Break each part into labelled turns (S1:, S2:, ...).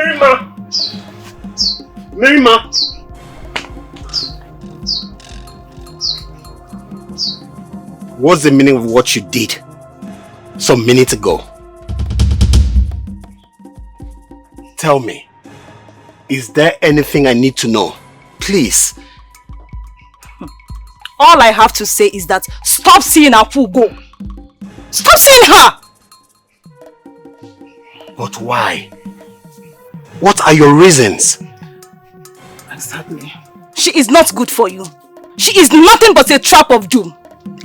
S1: Merima! Merima! What's the meaning of what you did some minutes ago? Tell me, is there anything I need to know? Please.
S2: All I have to say is that stop seeing Apu go. Stop seeing her!
S1: But why? What are your reasons?
S2: Exactly. She is not good for you. She is nothing but a trap of doom.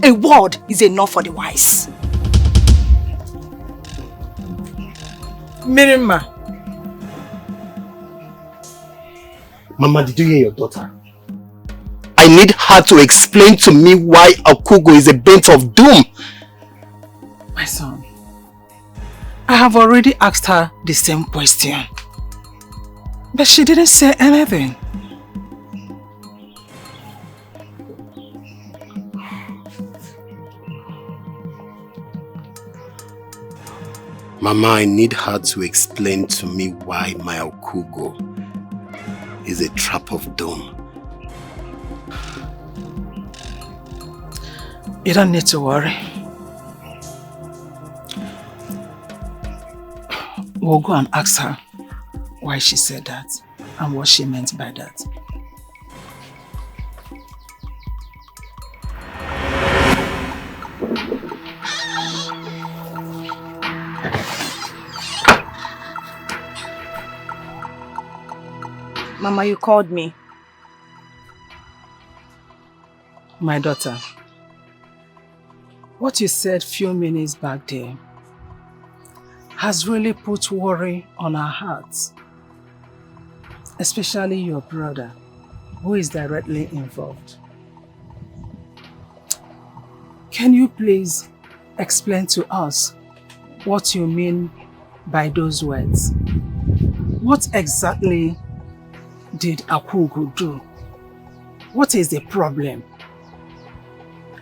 S2: A word is enough for the wise.
S3: Mirima.
S1: Mama, did you hear your daughter? I need her to explain to me why Akugo is a bent of doom.
S3: My son, I have already asked her the same question. But she didn't say anything.
S1: Mama, I need her to explain to me why my Akugo is a trap of doom.
S3: You don't need to worry. We'll go and ask her why she said that and what she meant by that.
S2: Mama, you called me.
S3: My daughter, what you said few minutes back there has really put worry on our hearts. Especially your brother, who is directly involved. Can you please explain to us what you mean by those words? What exactly did Akugo do? What is the problem?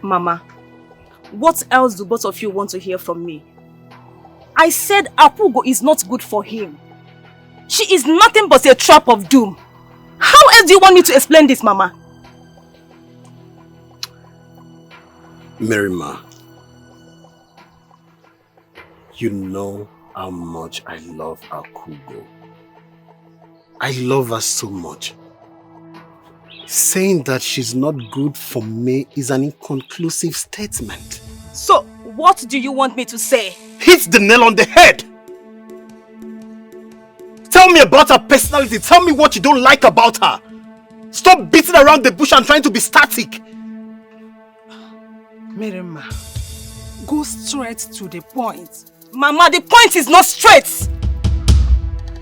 S2: Mama, what else do both of you want to hear from me? I said Akugo is not good for him. She is nothing but a trap of doom. How else do you want me to explain this, Mama?
S1: Merima, you know how much I love Akugo. I love her so much. Saying that she's not good for me is an inconclusive statement.
S2: So, what do you want me to say?
S1: Hit the nail on the head! Tell me about her personality. Tell me what you don't like about her. Stop beating around the bush and trying to be static.
S3: Mirima, go straight to the point.
S2: Mama, the point is not straight.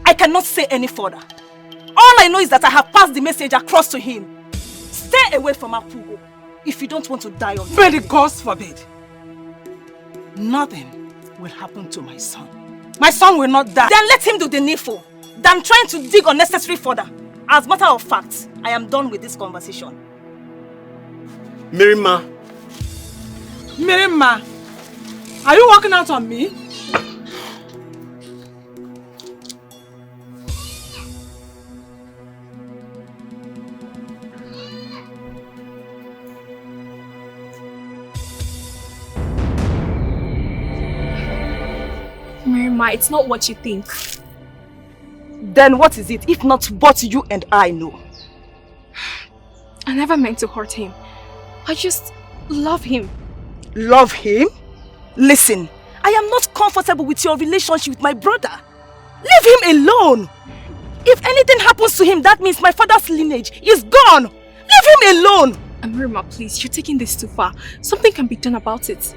S2: I cannot say any further. All I know is that I have passed the message across to him. Stay away from Akugo if you don't want to die on
S3: May the gods forbid. Nothing will happen to my son. My son will not die.
S2: Then let him do the needful than trying to dig unnecessary further. As a matter of fact, I am done with this conversation.
S1: Mirima.
S3: Mirima, are you walking out on me?
S4: Mirima, it's not what you think.
S2: Then what is it, if not what you and I know?
S4: I never meant to hurt him. I just love him.
S2: Love him? Listen, I am not comfortable with your relationship with my brother. Leave him alone. If anything happens to him, that means my father's lineage is gone. Leave him alone.
S4: Mirima, please, you're taking this too far. Something can be done about it.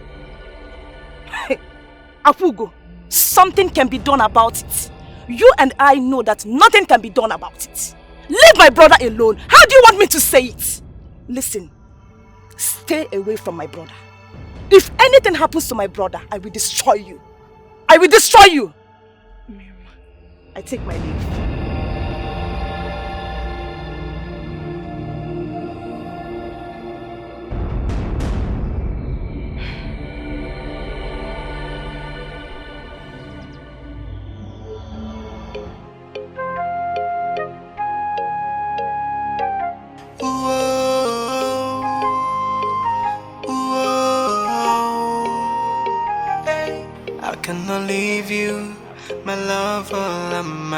S2: Akugo, something can be done about it. You and I know that nothing can be done about it. Leave my brother alone. How do you want me to say it? Listen, stay away from my brother. If anything happens to my brother, I will destroy you. I will destroy you. I take my leave.
S5: cannot leave you, my love, all I'm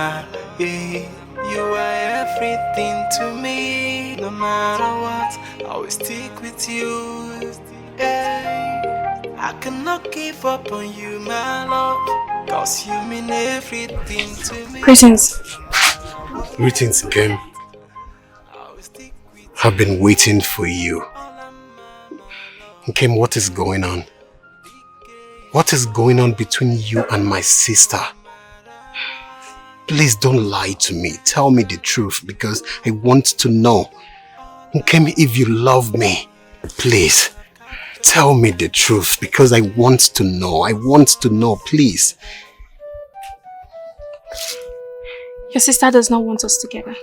S5: you are everything to me. No matter what, I will stick with you. I cannot give up on you, my love, cause you mean everything to me.
S4: Greetings.
S1: Greetings, Kim. I've been waiting for you. Kim, what is going on? What is going on between you and my sister? Please don't lie to me. Tell me the truth because I want to know. Kim, if you love me, please tell me the truth because I want to know. I want to know, please.
S4: Your sister does not want us together.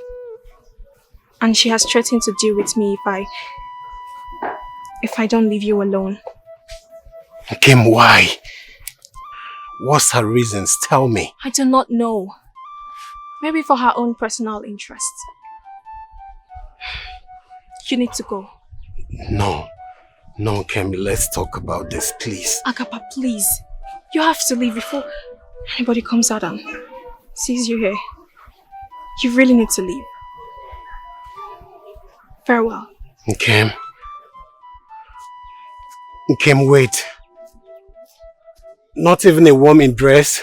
S4: And she has threatened to deal with me if I don't leave you alone.
S1: Kim, why? What's her reasons? Tell me.
S4: I do not know. Maybe for her own personal interest. You need to go.
S1: No, Kim, let's talk about this, please.
S4: Agapa, please. You have to leave before anybody comes out and sees you here. You really need to leave. Farewell.
S1: Kim, wait. Not even a warming dress.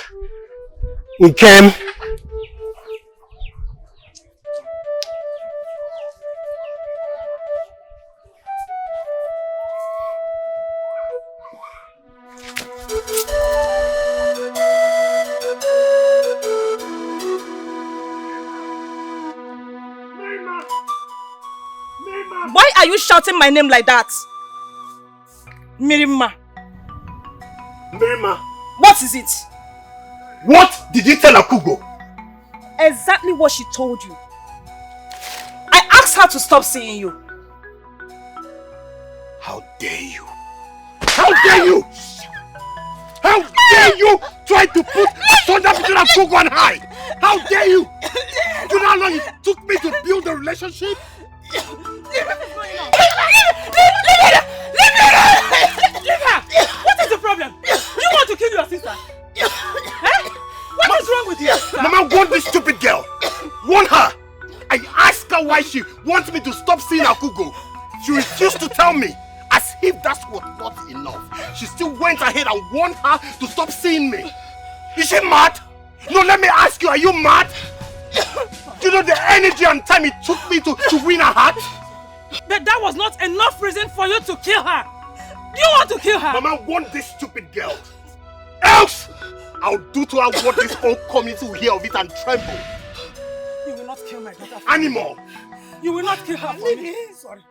S1: Kim.
S2: Why are you shouting my name like that? Mirima.
S1: Mirima.
S2: What is it?
S1: What did you tell Akugo?
S2: Exactly what she told you. I asked her to stop seeing you.
S1: How dare you? How dare you? How dare you try to put thunder between Akugo and I? How dare you? Do you know how long it took me to build a relationship?
S2: Leave her! What is the problem? You want to kill your sister? Eh? What is wrong with you?
S1: Mama, warn this stupid girl. Warn her. I asked her why she wants me to stop seeing Akugo. She refused to tell me. As if that was not enough. She still went ahead and warned her to stop seeing me. Is she mad? No, let me ask you, are you mad? Do you know the energy and time it took me to win her heart?
S2: But that was not enough reason for you to kill her. Do you want to kill her?
S1: Mama, want this stupid girl. Else, I'll do to her what this whole community will hear of it and tremble.
S2: You will not kill my daughter.
S1: Animal.
S2: You will not kill her for me. Sorry.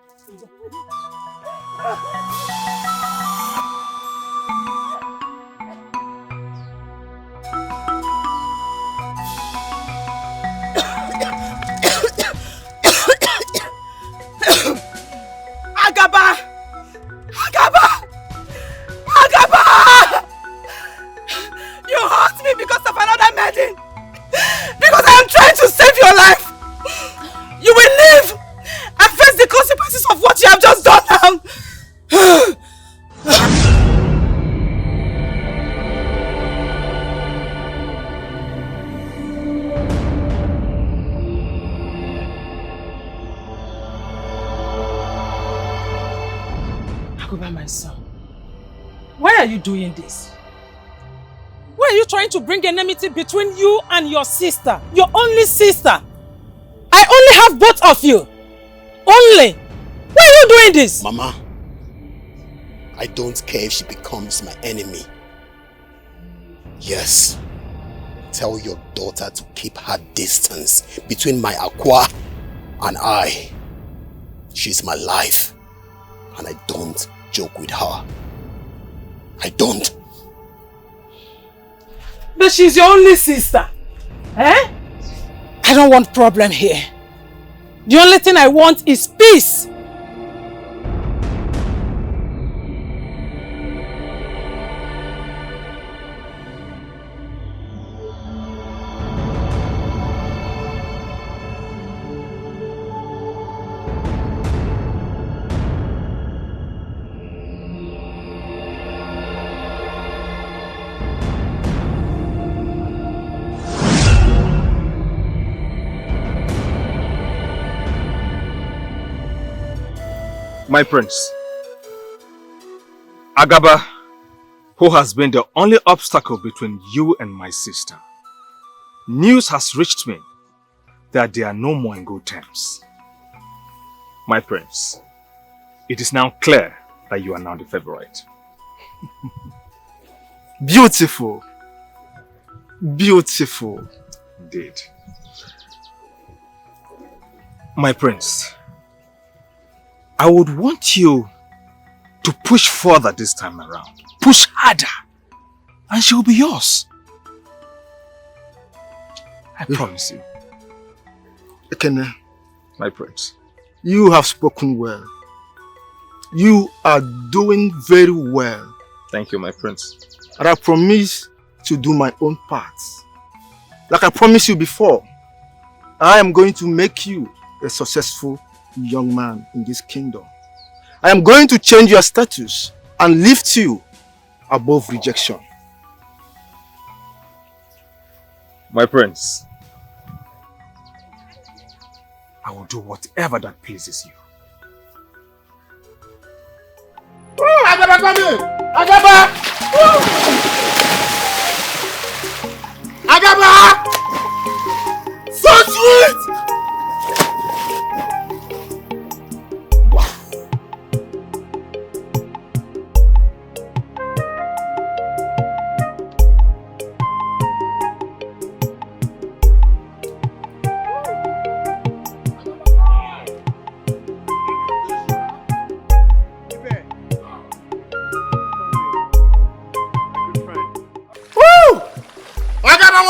S2: Agaba! You hurt me because of another maiden! Because I am trying to save your life! You will live and face the consequences of what you have just done now! Agoba, my son, why are you doing this? Why are you trying to bring enmity between you and your sister? Your only sister! I only have both of you! Only! Why are you doing this?
S1: Mama, I don't care if she becomes my enemy. Yes, tell your daughter to keep her distance between my Aqua and I. She's my life, and I don't joke with her. I don't.
S2: But she's your only sister. Eh? I don't want problem here. The only thing I want is peace.
S6: My prince, Agaba, who has been the only obstacle between you and my sister, news has reached me that they are no more in good terms. My prince, it is now clear that you are now the favorite.
S1: Beautiful. Beautiful.
S6: Indeed. My prince, I would want you to push further this time around. Push harder, and she will be yours. I promise you.
S1: Ekene,
S6: my prince,
S1: you have spoken well. You are doing very well.
S6: Thank you, my prince.
S1: And I promise to do my own part. Like I promised you before, I am going to make you a successful young man in this kingdom. I am going to change your status and lift you above rejection.
S6: My prince, I will do whatever that pleases you.
S1: Agaba, come here! Agaba! Agaba! So sweet!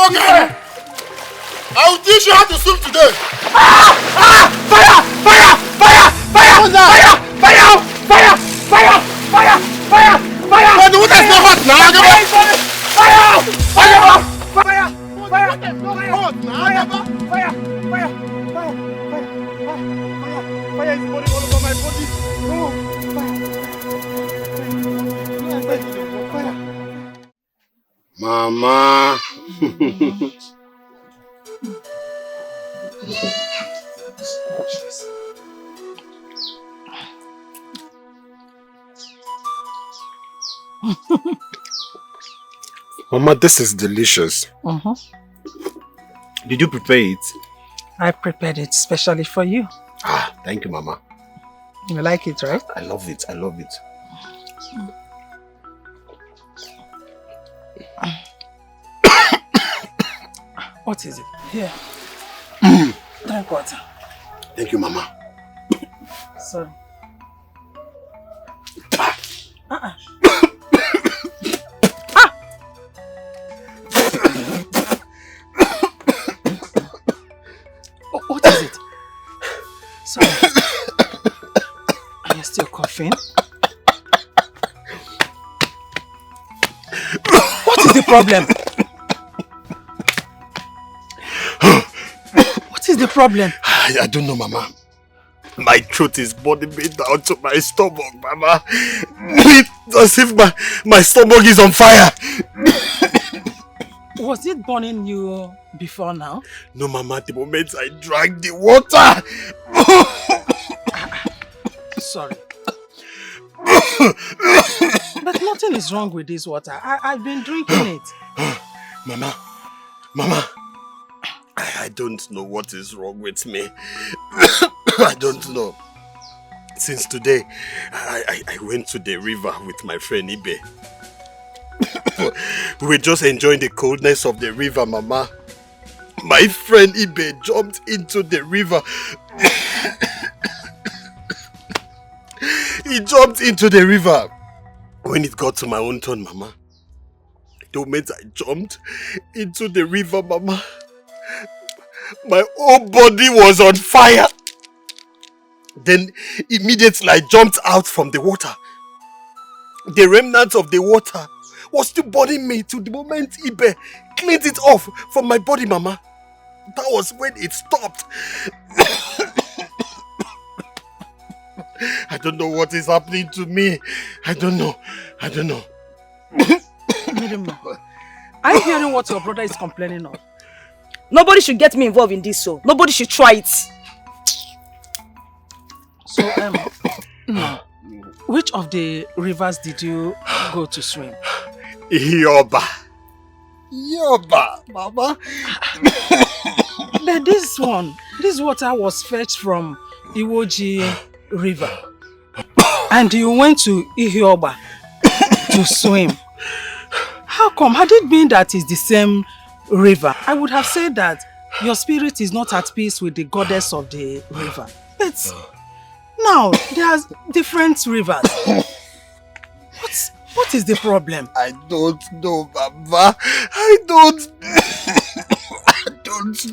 S1: Okay. I will teach you how to swim today. Fire! Fire! Fire! Fire! Fire! Fire! Fire! Fire! Fire! Fire! Fire! But the water is not hot now. Fire! Fire! Fire! Fire! The water is not hot now. Fire! Fire! Fire! Fire is burning all over my body. Fire! Mama. Mama, this is delicious. Did you prepare it?
S3: I prepared it specially for you.
S1: Ah, thank you, Mama.
S3: You like it, right?
S1: I love it. I love it.
S3: What is it? Here. Drink water.
S1: Thank you, Mama.
S3: Sorry. What is it? Sorry. Are you still coughing? What is the problem? What is the problem?
S1: I don't know, Mama. My throat is burning me down to my stomach, Mama. It's as if my stomach is on fire.
S3: Was it burning you before now?
S1: No, Mama. The moment I drank the water.
S3: Sorry. But nothing is wrong with this water. I've been drinking it.
S1: Mama. I don't know what is wrong with me. I don't know. Since today, I went to the river with my friend Ibe. We were just enjoying the coldness of the river, Mama. My friend Ibe jumped into the river. He jumped into the river. When it got to my own turn, Mama, the moment I jumped into the river, Mama, my whole body was on fire. Then immediately I jumped out from the water. The remnants of the water was still burning me to the moment Ibe cleaned it off from my body, Mama. That was when it stopped. I don't know what is happening to me. I don't know.
S3: Are you hearing what your brother is complaining of?
S2: Nobody should get me involved in this, so nobody should try it.
S3: So, No. Which of the rivers did you go to swim?
S1: Yoba, Mama.
S3: But this water was fetched from Iwoji River. And you went to Ihioba to swim. How come? Had it been that it's the same river, I would have said that your spirit is not at peace with the goddess of the river. But now, there's different rivers. What is the problem?
S1: I don't know, Mama. I don't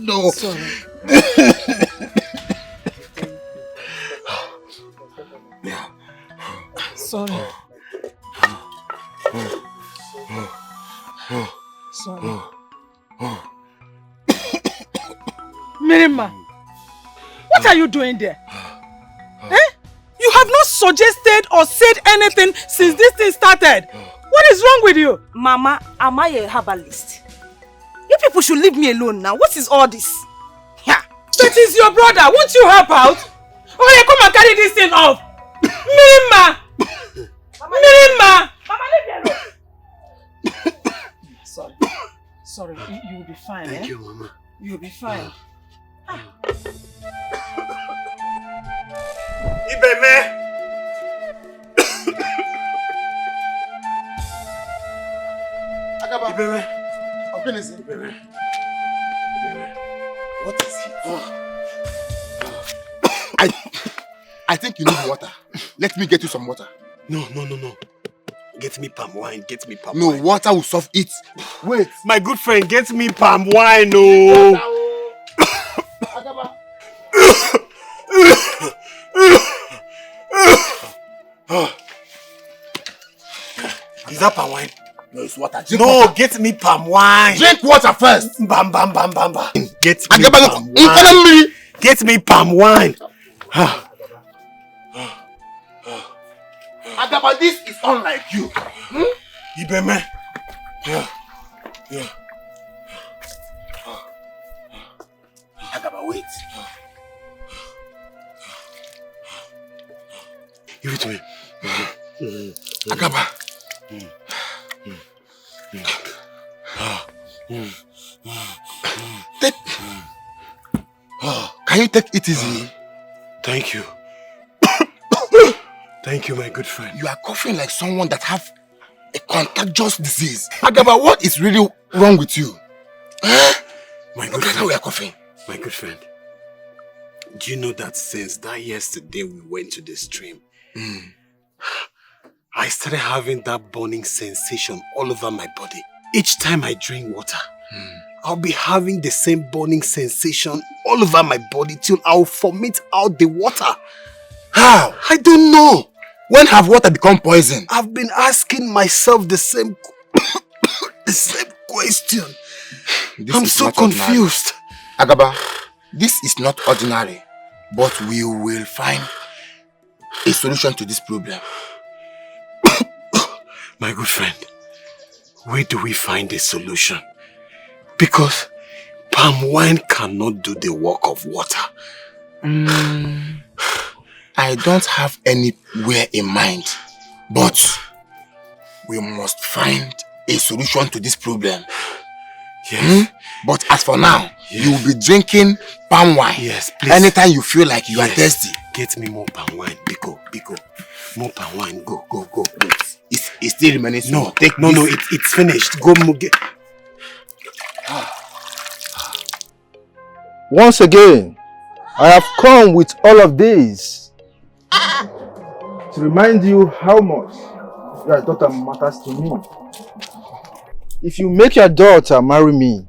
S1: know.
S3: Sorry. Sorry. Sorry. Mirima, what are you doing there? You have not suggested or said anything since this thing started. What is wrong with you?
S2: Mama, am I a herbalist? You people should leave me alone now. What is all this?
S3: Yeah. That is your brother. Won't you help out? Oh, yeah, come and carry this thing off. Mirima! Mirima!
S2: Mama, leave me alone.
S3: Sorry, you will be fine.
S1: Thank you, Mama.
S3: You will be fine.
S1: Ibeme! Agaba. Ibeme. Ibeme. What is it? I think you need water. Let me get you some water.
S7: No. Get me palm wine.
S1: No, water will solve it. Wait.
S7: My good friend, get me palm wine, no.
S1: Agaba.
S7: Is that palm wine?
S1: No, it's water.
S7: Get me palm wine.
S1: Drink water first.
S7: Bam. Get me
S1: Agaba,
S7: palm wine. Get me palm wine.
S1: Agaba, this is unlike you.
S7: Ibeme.
S1: Agaba, wait.
S7: Give it to me.
S1: Agaba. Can you take it easy?
S7: Thank you. Thank you, my good friend.
S1: You are coughing like someone that have a contagious disease. Agaba, what is really wrong with you?
S7: My good
S1: Look at
S7: friend.
S1: how we are coughing.
S7: My good friend. Do you know that since that yesterday we went to the stream, I started having that burning sensation all over my body. Each time I drink water, I'll be having the same burning sensation all over my body till I'll vomit out the water.
S1: How?
S7: I don't know.
S1: When have water become poison?
S7: I've been asking myself the same question. I'm so confused.
S1: Agaba, this is not ordinary, but we will find a solution to this problem.
S7: My good friend, where do we find a solution? Because palm wine cannot do the work of water.
S1: I don't have anywhere in mind, but we must find a solution to this problem.
S7: Yes.
S1: But as for now, you will be drinking palm wine.
S7: Yes, please.
S1: Anytime you feel like you are thirsty.
S7: Get me more palm wine. Biko. More palm wine. Go.
S1: Wait. It's still remaining.
S7: No, it's finished. Go get.
S8: Once again, I have come with all of this to remind you how much your daughter matters to me. If you make your daughter marry me,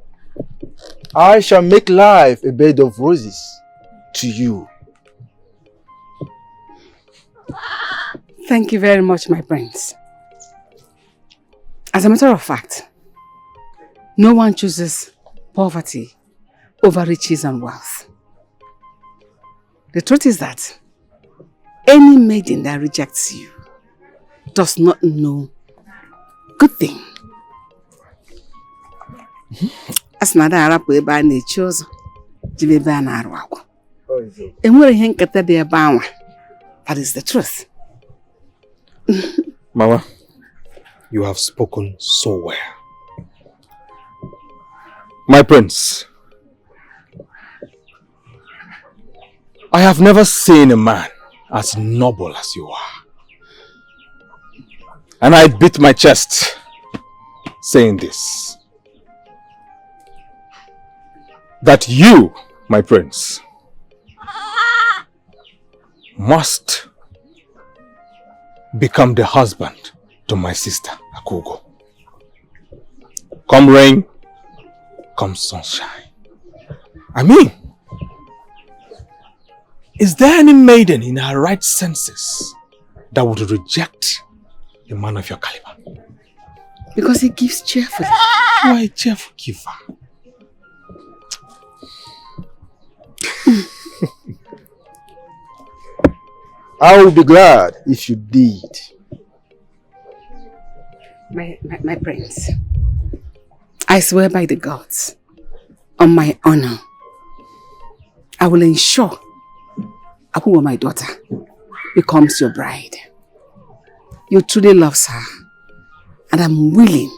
S8: I shall make life a bed of roses to you.
S9: Thank you very much, my prince. As a matter of fact, no one chooses poverty over riches and wealth. The truth is that any maiden that rejects you does not know good thing. As nada arapu ebe a na-echi ụzọ jibe ebe a na-arụ agwụ. Enwere ihe nketa dị ebe anwa. That is the truth.
S6: Mama, you have spoken so well. My prince, I have never seen a man as noble as you are. And I beat my chest saying this. That you, my prince, must become the husband to my sister, Akugo. Come rain, come sunshine. I mean, is there any maiden in her right senses that would reject a man of your caliber?
S9: Because he gives cheerfully.
S6: You are a cheerful giver.
S8: I will be glad if you did.
S9: My prince, I swear by the gods, on my honor, I will ensure Akugo, my daughter, becomes your bride. You truly loves her, and I'm willing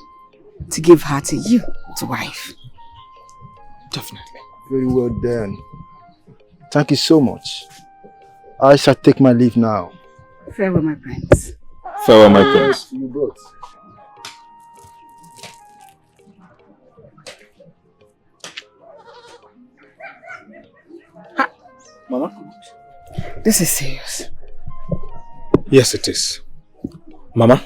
S9: to give her to you to wife.
S6: Definitely.
S8: Very well done. Thank you so much. I shall take my leave now.
S9: Farewell, my prince.
S6: Farewell, my prince.
S8: You both.
S6: Mama?
S9: This is serious.
S6: Yes, it is. Mama,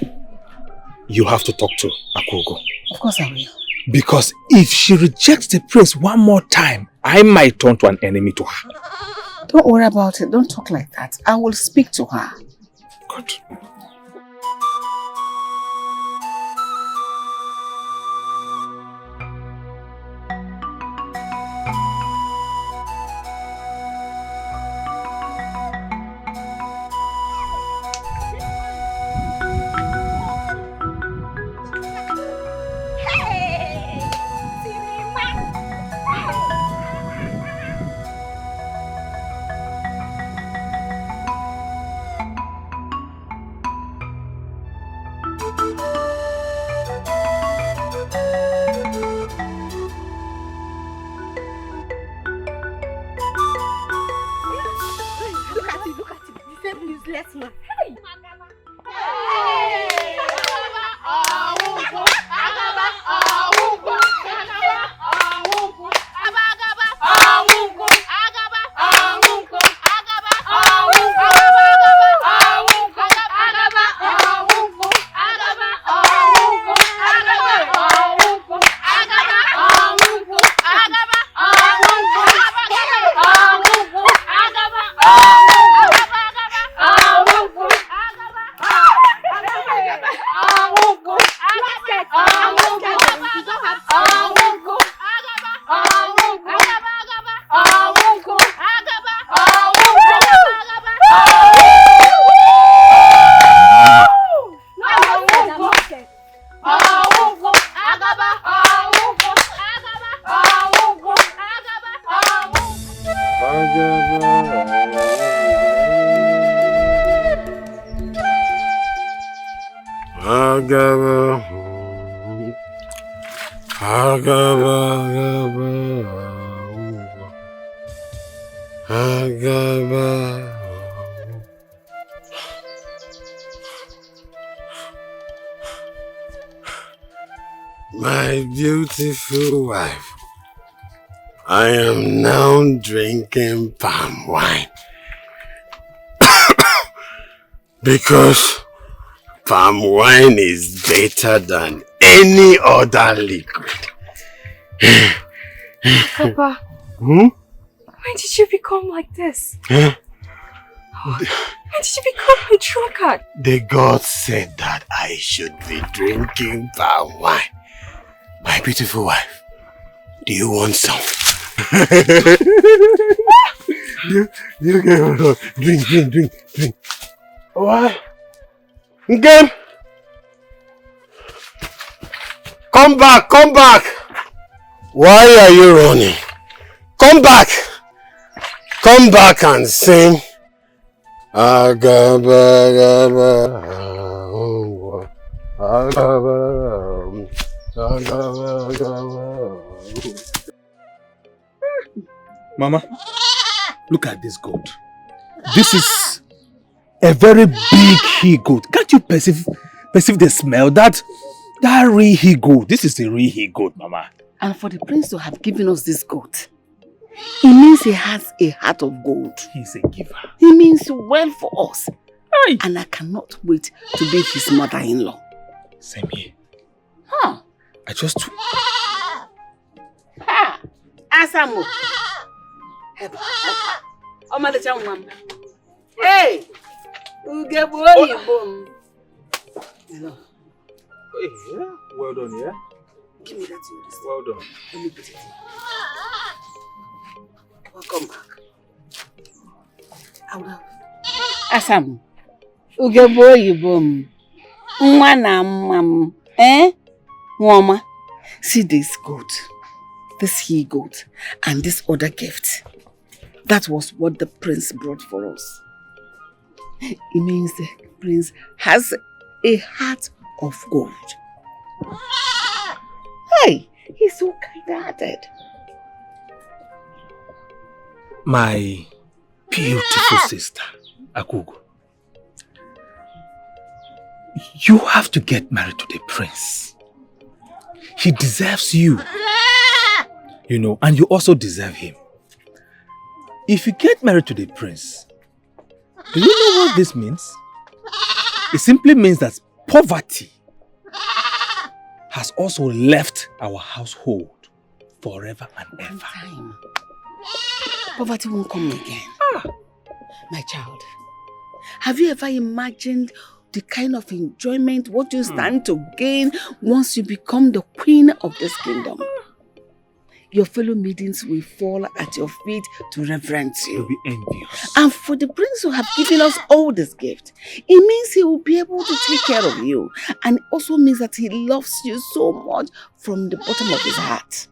S6: you have to talk to Akugo.
S9: Of course I will.
S6: Because if she rejects the prince one more time, I might turn to an enemy to her.
S9: Don't worry about it. Don't talk like that. I will speak to her.
S6: Good.
S7: My beautiful wife, I am now drinking palm wine because palm wine is better than any other liquid.
S4: Papa,
S7: Hmm?
S4: when did you become like this?
S7: Huh?
S4: When did you become a drunkard?
S7: The gods said that I should be drinking palm wine. My beautiful wife, do you want some? you get drink. What? Again? Come back. Why are you running? Come back and sing. Agaba, agaba.
S10: Mama, look at this goat. This is a very big he-goat. Can't you perceive the smell? That real he-goat. This is a real he-goat, Mama.
S9: And for the prince to have given us this goat, it means he has a heart of gold.
S10: He's a giver.
S9: He means well for us. Aye. And I cannot wait to be his mother-in-law.
S10: Same here.
S9: Huh?
S10: I just...
S9: Ha! Asamu! Hey! Hello.
S10: Yeah, well done, yeah?
S9: Give me that thing.
S10: Well done.
S9: Let me put it in. Welcome back. I will have. Asamu. Mama, see this goat, this he-goat, and this other gift. That was what the prince brought for us. It means the prince has a heart of gold. Hey, he's so kind-hearted.
S10: My beautiful sister, Akugo. You have to get married to the prince. He deserves you. You know, and you also deserve him. If you get married to the prince, do you know what this means? It simply means that poverty has also left our household forever and ever.
S9: Time. Poverty won't come again. My child, have you ever imagined the kind of enjoyment, what you stand to gain once you become the queen of this kingdom? Your fellow maidens will fall at your feet to reverence you.
S10: You'll be envious.
S9: And for the prince who have given us all this gift, it means he will be able to take care of you. And it also means that he loves you so much from the bottom of his heart.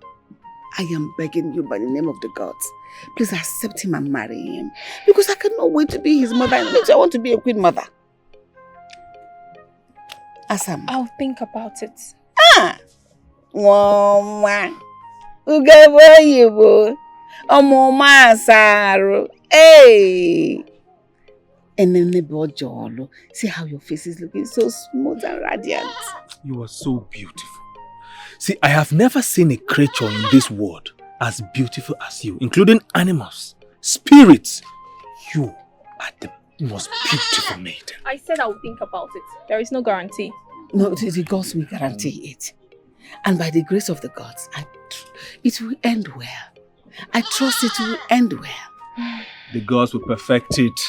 S9: I am begging you by the name of the gods, please accept him and marry him. Because I cannot wait to be his mother. And I want to be a queen mother. Asam.
S4: I'll think about it.
S9: Mama. Ugabo. Omoma Saru. Hey. And then the see how your face is looking so smooth and radiant.
S10: You are so beautiful. See, I have never seen a creature in this world as beautiful as you, including animals, spirits. You are the most beautiful maiden.
S4: I said I'll think about it. There is no guarantee.
S9: No, the gods will guarantee it. And by the grace of the gods, it will end well. I trust it will end well.
S10: The gods will perfect it.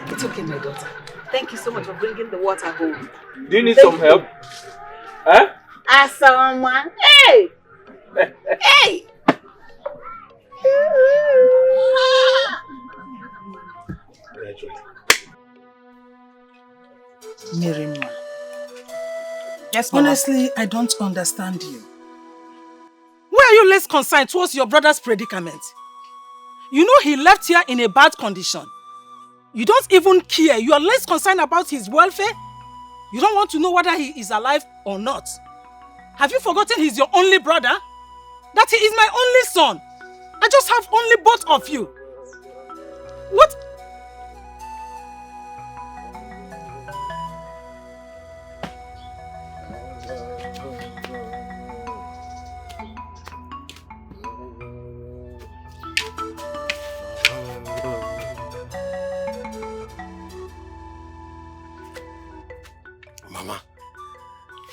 S9: It's okay, my daughter. Thank you so much for bringing the water home.
S10: Do you need some help? Huh?
S9: Asama. Hey! Hey!
S3: Mirima.
S2: Yes, Mama.
S3: Honestly, I don't understand you.
S2: Why are you less concerned towards your brother's predicament? You know he left here in a bad condition. You don't even care. You are less concerned about his welfare. You don't want to know whether he is alive or not. Have you forgotten he's your only brother? That he is my only son. I just have only both of you. What?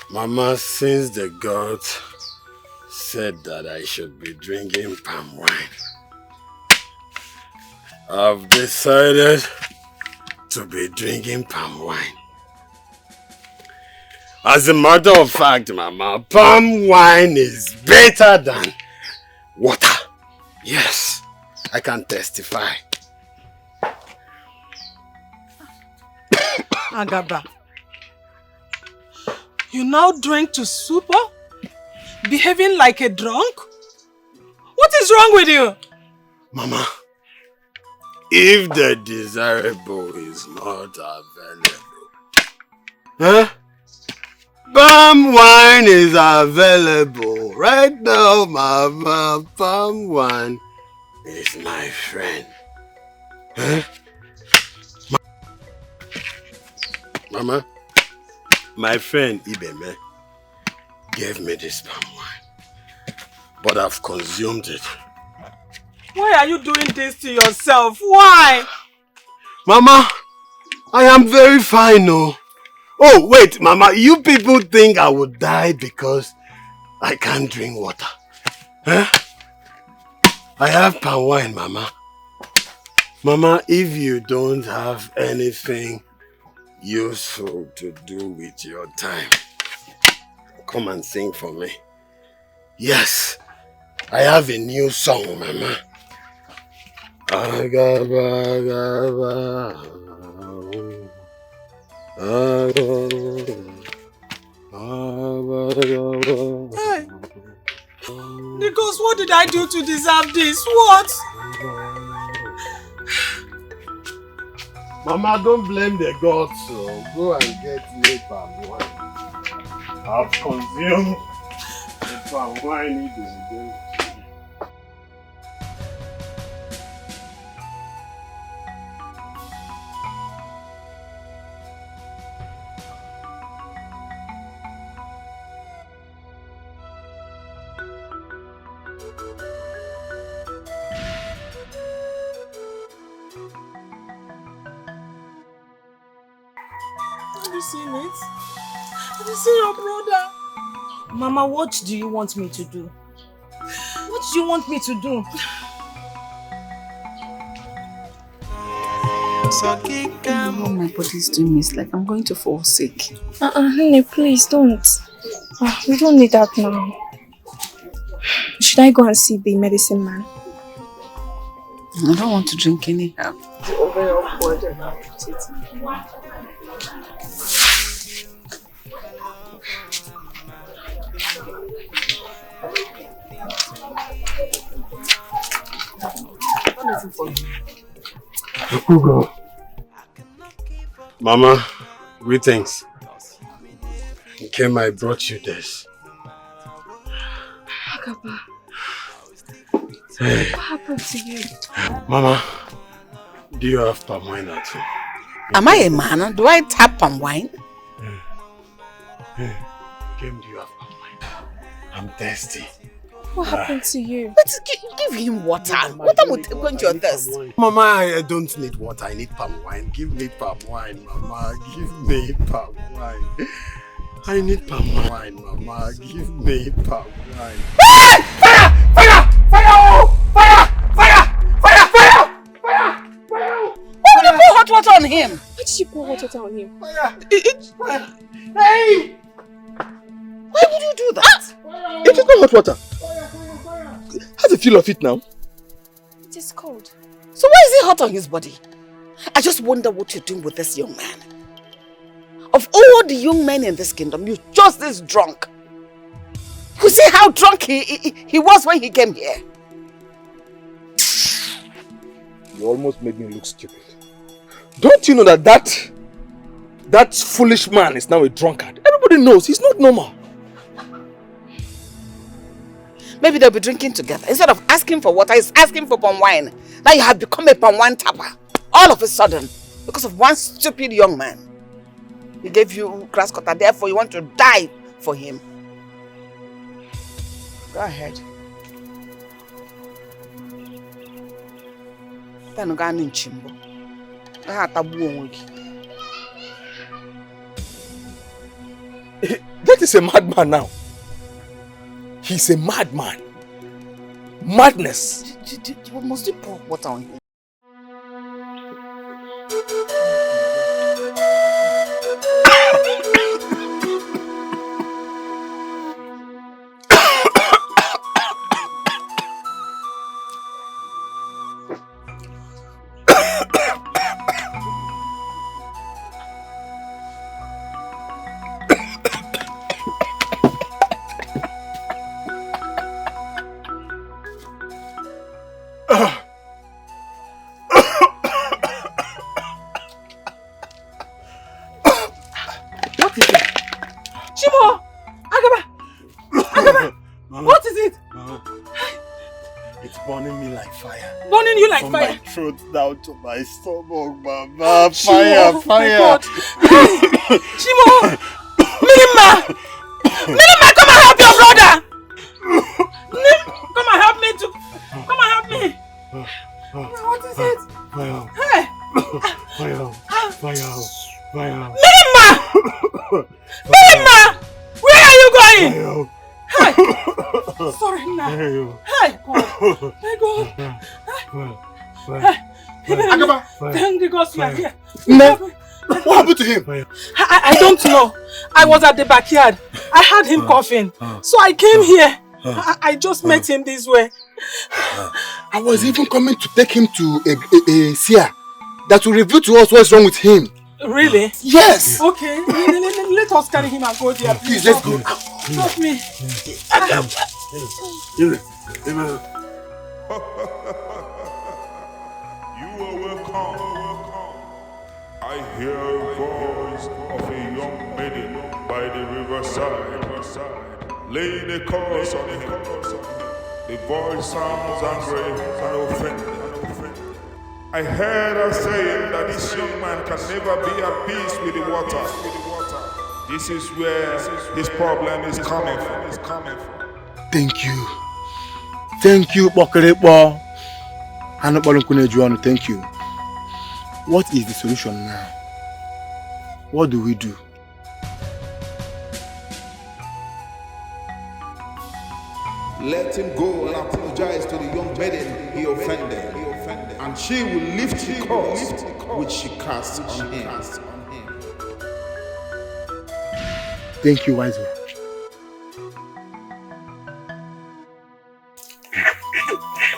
S7: Mama, since the gods said that I should be drinking palm wine, I've decided to be drinking palm wine. As a matter of fact, Mama, palm wine is better than water. Yes, I can testify.
S2: Agaba, you now drink to super? Behaving like a drunk? What is wrong with you?
S7: Mama, if the desirable is not available, Huh? Palm wine is available right now, Mama. Palm wine is my friend. Huh? Mama, my friend Ibeme gave me this palm wine, but I've consumed it.
S3: Why are you doing this to yourself? Why?
S7: Mama, I am very fine, no. Oh, wait, Mama, you people think I would die because I can't drink water. Huh? I have palm wine, Mama. Mama, if you don't have anything useful to do with your time, come and sing for me. Yes, I have a new song, Mama. Agaba, agaba,
S3: Hey, Nicholas, what did I do to deserve this? What?
S7: Mama, don't blame the gods, so go and get me palm wine. I've consumed the palm wine it is going to.
S3: Have you seen it? Have you seen your brother?
S2: Mama, what do you want me to do? What do you want me to do?
S9: Oh, my body's doing me. It's like I'm going to fall sick.
S4: Honey, please don't. We don't need that now. Should I go and see the medicine man?
S9: I don't want to drink anyhow.
S3: Very awkward and irritating.
S7: Mama, greetings. Kim, I brought you this.
S4: Akaba,
S7: Hey.
S4: what happened to you?
S7: Mama, do you have palm wine at home?
S9: Am I a man? Do I tap palm wine?
S7: Kim, do you have palm wine? I'm thirsty.
S4: What happened to you?
S9: But give him water. Water will quench your thirst.
S7: Mama, I don't need water. I need palm wine. Give me palm wine, Mama. Give me palm wine. I need palm wine, Mama. Give me palm wine.
S9: Fire! Fire! Fire! Fire! Fire! Fire! Fire! Fire! Fire! Why would you pour hot water on him?
S4: Why did you pour hot water on him?
S7: Fire! Hey!
S9: Why would you do that?
S11: It is not hot water. Have a feel of it now.
S4: It is cold.
S9: So why is he hot on his body? I just wonder what you're doing with this young man. Of all the young men in this kingdom, you're just this drunk. You see how drunk he was when he came here?
S11: You almost made me look stupid. Don't you know that foolish man is now a drunkard? Everybody knows he's not normal.
S9: Maybe they'll be drinking together. Instead of asking for water, he's asking for palm wine. Now you have become a palm wine tapper. All of a sudden. Because of one stupid young man. He gave you grass cutter, therefore you want to die for him. Go ahead.
S11: That is a madman now. He's a madman. Madness.
S9: Must you pour water on him?
S3: Chimo! Agaba! What is it?
S1: It's burning me like fire.
S3: Burning you like
S1: From
S3: fire?
S1: my throat down to my stomach, Mama.
S3: Chimo,
S1: Fire!
S3: my God. Chimo! Minima! Minima, come and help your brother! Come and help me too! Come and help me! What is it?
S1: Fire!
S3: Hey!
S1: Fire!
S3: Minima! Minima! Where are you going? Hey! Sorry, now. Hey, God. My God. Agaba! Thank the gods you are here.
S1: What happened to him?
S3: I don't know. I was at the backyard. I heard him coughing. So I came here. I just met him this way.
S1: I was even coming to take him to a seer that will reveal to us what's wrong with him.
S3: Really?
S1: Yes!
S3: Okay, let us carry him and go there.
S1: Please, let's go.
S3: Help me.
S12: You are welcome. I hear a voice of a young maiden by the riverside, laying a curse on him. The voice sounds angry and offended. I heard her saying that this young man can never be at peace with the water. This is where his problem is coming from.
S1: Thank you. Thank you, Bokerepo. Thank you. What is the solution now? What do we do?
S13: Let him go and apologize to the young maiden he offended, and she will lift the curse which she cast on him.
S1: Thank you, wise one.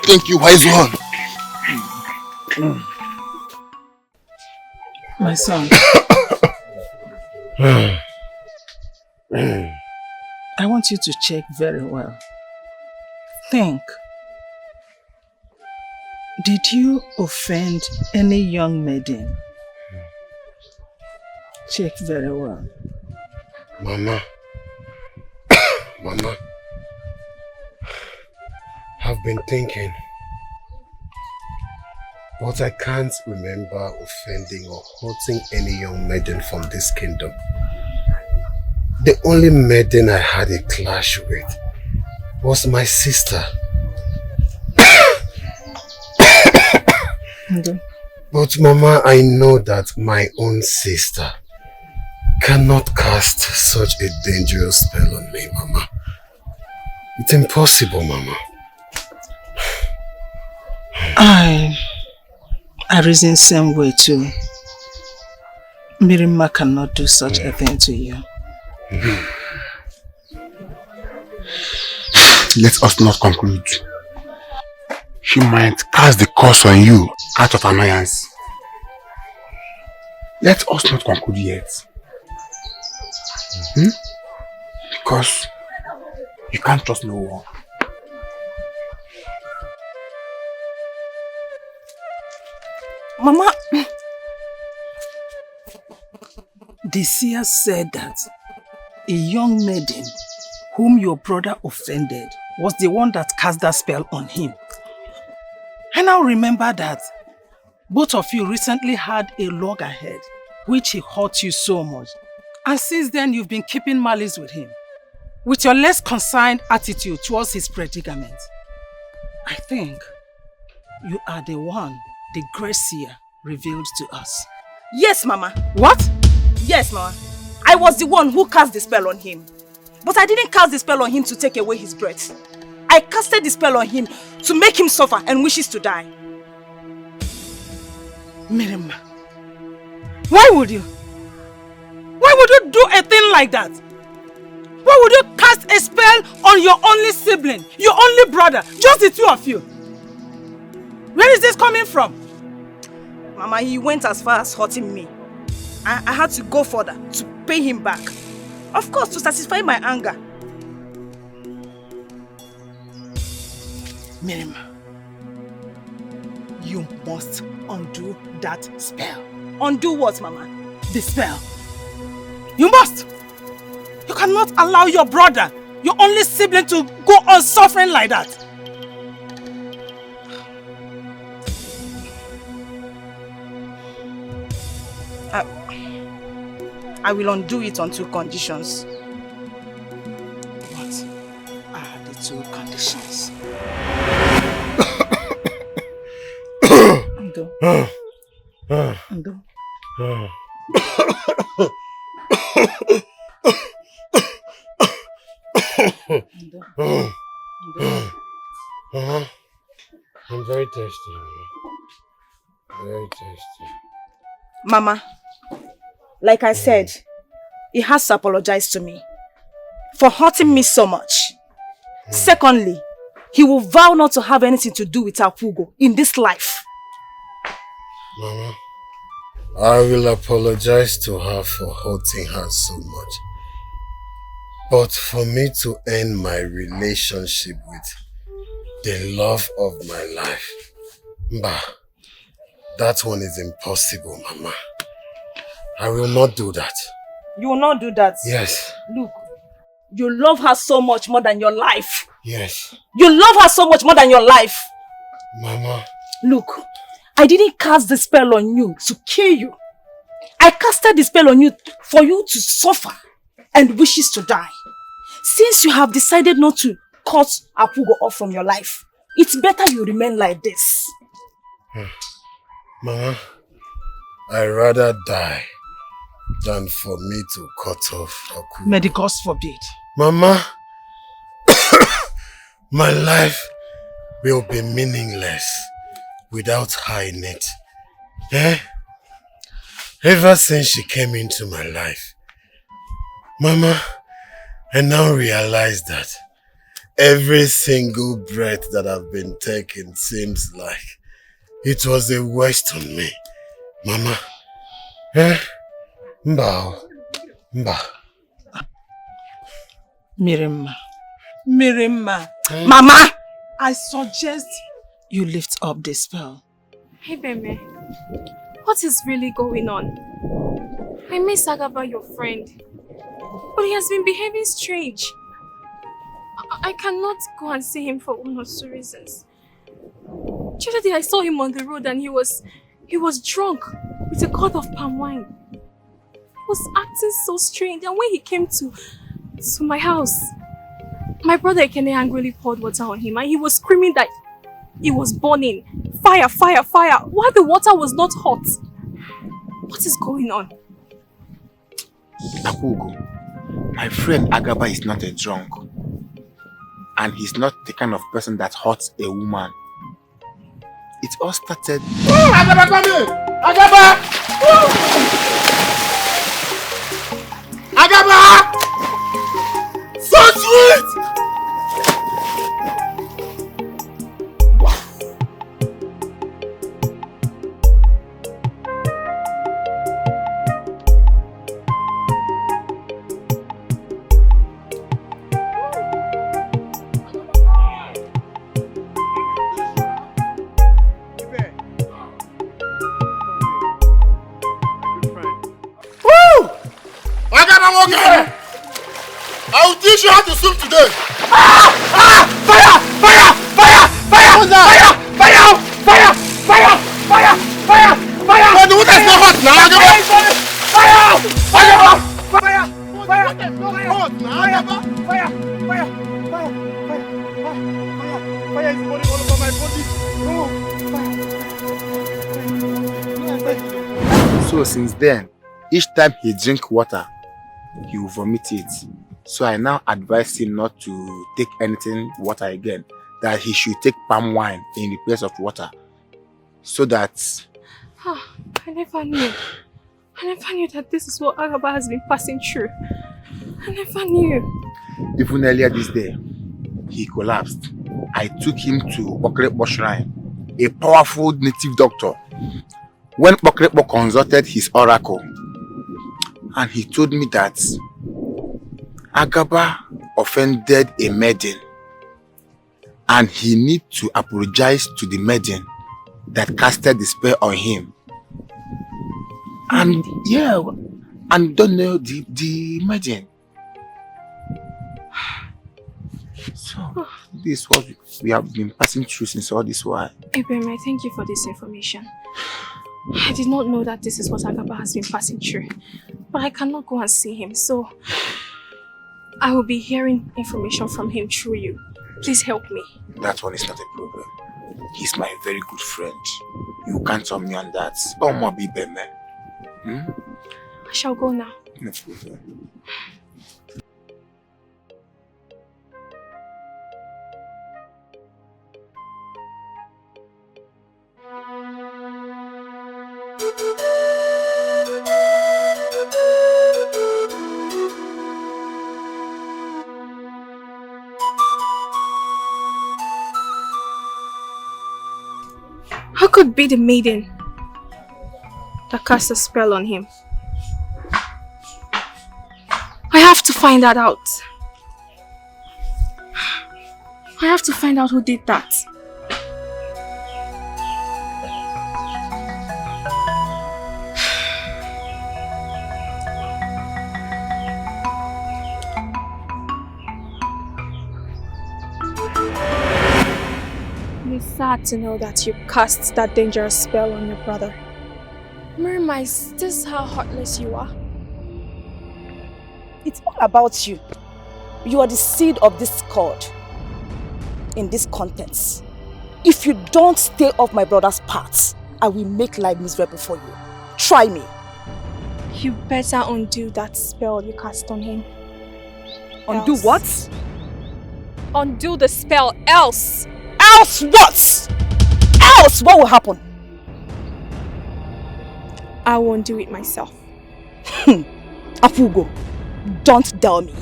S1: Thank you, wise one.
S3: My son. I want you to check very well. Think. Did you offend any young maiden? Check very well.
S7: Mama. Mama. I've been thinking. But I can't remember offending or hurting any young maiden from this kingdom. The only maiden I had a clash with was my sister. But Mama, I know that my own sister cannot cast such a dangerous spell on me, Mama. It's impossible, Mama.
S3: I reason same way too. Mirima cannot do such a thing to you.
S1: Let us not conclude. She might cast the curse on you out of annoyance. Let us not conclude yet. Because you can't trust no one.
S3: Mama, the seer said that a young maiden whom your brother offended was the one that cast that spell on him. I now remember that both of you recently had a loggerhead which he hurt you so much. And since then you've been keeping malice with him, with your less concerned attitude towards his predicament. I think you are the one the great seer revealed to us.
S2: Yes, Mama.
S3: What?
S2: Yes, Mama. I was the one who cast the spell on him. But I didn't cast the spell on him to take away his breath. I casted the spell on him to make him suffer and wishes to die.
S3: Mirima, why would you? Why would you do a thing like that? Why would you cast a spell on your only sibling, your only brother, just the two of you? Where is this coming from?
S2: Mama, he went as far as hurting me. I had to go further to pay him back. Of course, to satisfy my anger.
S3: Mirima, you must undo that spell.
S2: Undo what, Mama?
S3: The spell. You must! You cannot cannot allow your brother, your only sibling, to go on suffering like that.
S2: I will undo it on 2 conditions.
S3: What are the 2 conditions? Ndo. Ndo.
S7: I'm very thirsty. Very thirsty.
S2: Mama, like I said, he has to apologize to me for hurting me so much. Secondly, he will vow not to have anything to do with Akugo in this life.
S7: Mama, I will apologize to her for hurting her so much. But for me to end my relationship with the love of my life, that one is impossible, Mama. I will not do that.
S2: You will not do that?
S7: Yes.
S2: Look, you love her so much more than your life.
S7: Yes.
S2: You love her so much more than your life.
S7: Mama.
S2: Look, I didn't cast the spell on you to kill you. I casted the spell on you for you to suffer and wishes to die. Since you have decided not to cut Akugo off from your life, it's better you remain like this.
S7: Mama, I'd rather die than for me to cut off Akugo.
S3: May the gods forbid.
S7: Mama, my life will be meaningless without her in it. Ever since she came into my life, Mama, I now realize that every single breath that I've been taking seems like it was a waste on me. Mama, Mba.
S3: Mirimma. Mama! I suggest you lift up the spell.
S4: Hey, Beme. What is really going on? I miss Agaba, your friend. But he has been behaving strange. I cannot go and see him for 1 or 2 reasons. The other day I saw him on the road and he was drunk with a quart of palm wine. He was acting so strange, and when he came to my house, my brother Ekene angrily poured water on him and he was screaming that it was burning. Fire, fire, fire. Why the water was not hot? What is going on?
S14: Akugo, my friend Agaba is not a drunk. And he's not the kind of person that hurts a woman. It all started...
S11: Agaba, come here! Agaba! Agaba! So sweet! Okay. I will teach you how to swim today. Fire! Fire! Fire! Fire! Fire! Fire! Fire! Fire! Fire! Fire! Fire! But the water is not hot now. Fire! Fire! Fire! Fire! The water is not hot now. Fire! Fire! Fire! Fire is burning all over my body.
S14: So since then, each time he drinks water, he will vomit it. So I now advise him not to take anything water again, that he should take palm wine in the place of water. So that...
S4: I never knew. I never knew that this is what Agaba has been passing through. I never knew.
S14: Even earlier this day, he collapsed. I took him to Bokrepo Shrine, a powerful native doctor. When Bokrepo consulted his oracle, and he told me that Agaba offended a maiden and he need to apologize to the maiden that casted the spell on him. And yeah, and don't know the maiden. So, this is what we have been passing through since all this while.
S4: Ibrahim, I thank you for this information. I did not know that this is what Agaba has been passing through. But I cannot go and see him, so I will be hearing information from him through you. Please help me.
S14: That one is not a problem. He's my very good friend. You can't tell me on that. Oh, my baby, man.
S4: I shall go now.
S14: No problem.
S4: How could be the maiden that cast a spell on him? I have to find that out. I have to find out who did that. It's sad to know that you cast that dangerous spell on your brother. Mirma, is this how heartless you are?
S2: It's all about you. You are the seed of discord in this contents. If you don't stay off my brother's path, I will make life miserable for you. Try me.
S4: You better undo that spell you cast on him.
S2: Undo what?
S4: Undo the spell, else!
S2: Else what? Else what will happen?
S4: I won't do it myself.
S2: Afugo, don't dare me.